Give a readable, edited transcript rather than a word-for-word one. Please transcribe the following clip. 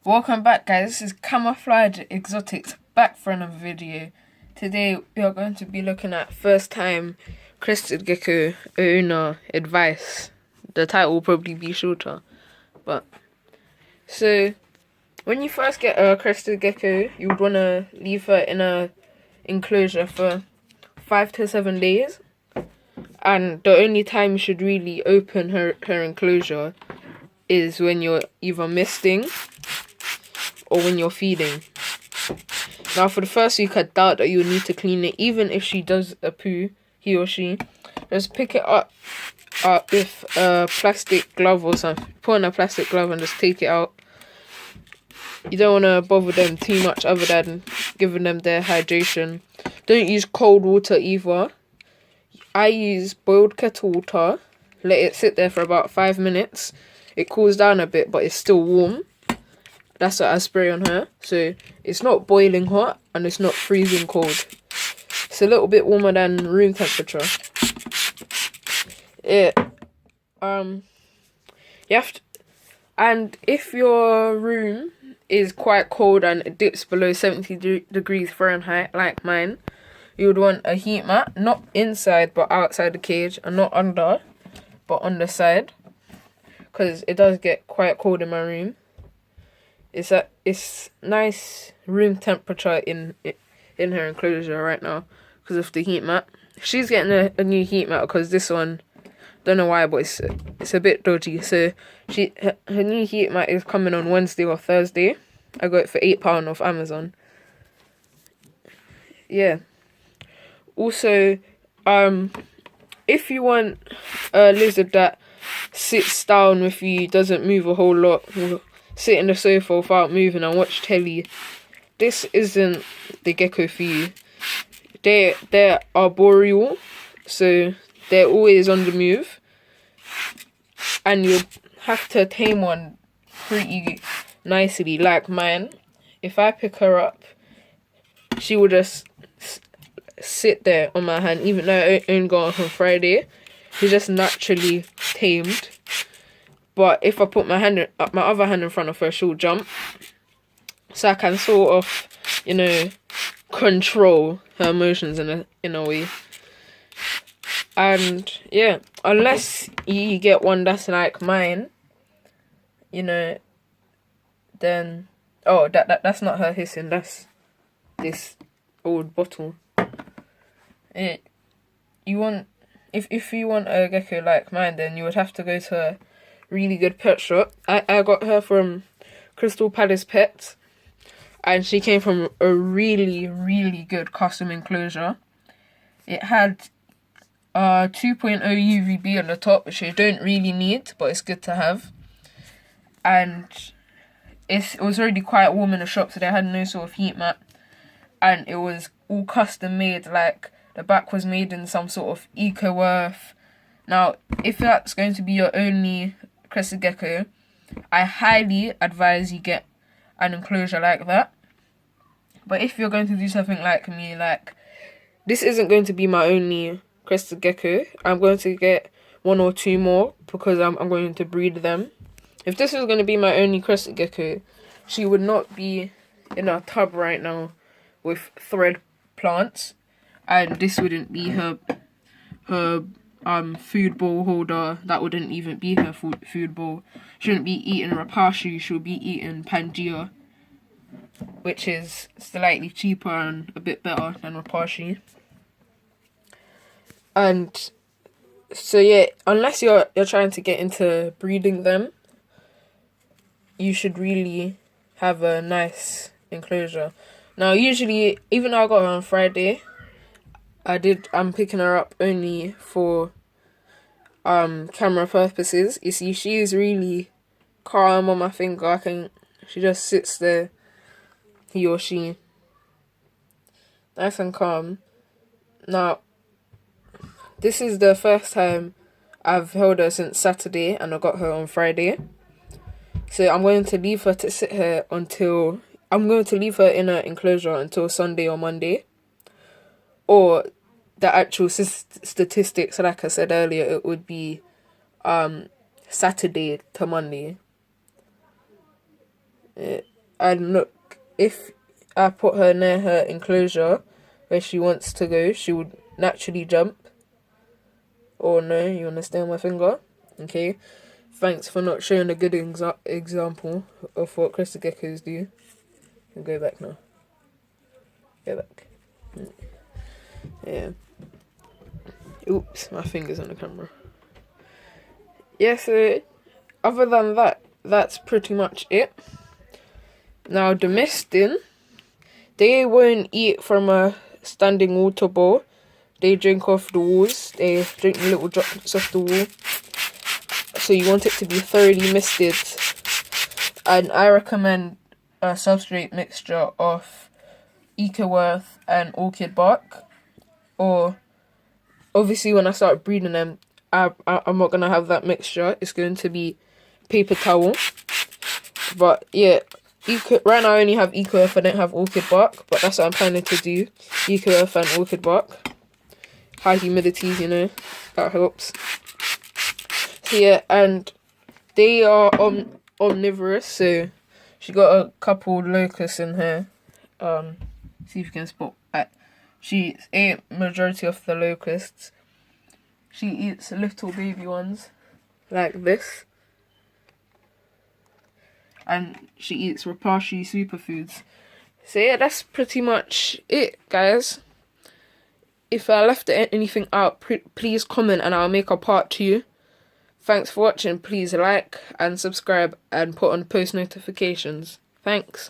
Welcome back, guys. This is Camouflage Exotics back for another video. Today we are going to be looking at first time Crested Gecko owner advice. The title will probably be shorter, but so when you first get a Crested Gecko, you would want to leave her in a enclosure for 5 to 7 days, and the only time you should really open her enclosure is when you're either misting or when you're feeding. Now, for the first week, I doubt that you'll need to clean it. Even if she does a poo, he or she, just pick it up with a plastic glove or something. Put on a plastic glove and just take it out. You don't want to bother them too much other than giving them their hydration. Don't use cold water either. I use boiled kettle water. Let it sit there for about 5 minutes. It cools down a bit, but it's still warm. That's what I spray on her. So it's not boiling hot and it's not freezing cold. It's a little bit warmer than room temperature. You have to, and if your room is quite cold and it dips below 70 degrees Fahrenheit, like mine, you would want a heat mat, not inside but outside the cage, and not under, but on the side, because it does get quite cold in my room. It's nice room temperature in her enclosure right now because of the heat mat. She's getting a new heat mat because this one, don't know why, but it's a bit dodgy. So her new heat mat is coming on Wednesday or Thursday. I got it for £8 off Amazon. Yeah. Also, if you want a lizard that sits down with you, doesn't move a whole lot, sit in the sofa without moving and watch telly, this isn't the gecko for you. They're arboreal, so they're always on the move, and you have to tame one pretty nicely. Like mine, if I pick her up, she will just sit there on my hand. Even though I only got her on Friday, she's just naturally tamed. But if I put my other hand in front of her, she'll jump. So I can sort of, control her emotions in a way. And yeah, unless you get one that's like mine, then that's not her hissing. That's this old bottle. If you want a gecko like mine, then you would have to go to a really good pet shop. I got her from Crystal Palace Pets, and she came from a really, really good custom enclosure. It had 2.0 UVB on the top, which you don't really need, but it's good to have. And it was already quite warm in the shop, so they had no sort of heat mat. And it was all custom made, like the back was made in some sort of eco-earth. Now, if that's going to be your only Crested Gecko, I highly advise you get an enclosure like that. But if you're going to do something like me, like this isn't going to be my only Crested Gecko, I'm going to get 1 or 2 more because I'm going to breed them. If this was going to be my only Crested Gecko, she would not be in a tub right now with thread plants, and this wouldn't be her food bowl holder. That wouldn't even be her food bowl. She wouldn't be eating rapashi, she'll be eating Pangea, which is slightly cheaper and a bit better than rapashi. And so yeah, unless you're trying to get into breeding them, you should really have a nice enclosure. Now, usually, even though I got her on Friday, I'm picking her up only for camera purposes. You see, she is really calm on my finger. She just sits there, he or she, nice and calm. Now, this is the first time I've held her since Saturday, and I got her on Friday. So I'm going to leave her to sit here until... I'm going to leave her in her enclosure until Sunday or Monday. Or the actual statistics, like I said earlier, it would be Saturday to Monday. And look, if I put her near her enclosure where she wants to go, she would naturally jump. Oh no, you want to stay on my finger? Okay. Thanks for not showing a good example of what Crested Geckos do. I'll go back now. Go back. Yeah. Oops, my finger's on the camera. Yeah, so other than that, that's pretty much it. Now the misting, they won't eat from a standing water bowl. They drink off the walls. They drink the little drops off the wall. So you want it to be thoroughly misted. And I recommend a substrate mixture of Ecoworth and orchid bark. Or obviously when I start breeding them, I'm not going to have that mixture. It's going to be paper towel. But yeah, right now I only have Ecoworth. I don't have orchid bark. But that's what I'm planning to do. Ecoworth and orchid bark. High humidity, you know, that helps. So yeah, and they are omnivorous, so she got a couple locusts in here. See if you can spot that. She ate majority of the locusts. She eats little baby ones like this. And she eats Rapashi superfoods. So yeah, that's pretty much it, guys. If I left anything out, please comment and I'll make a part 2. Thanks for watching. Please like and subscribe and put on post notifications. Thanks.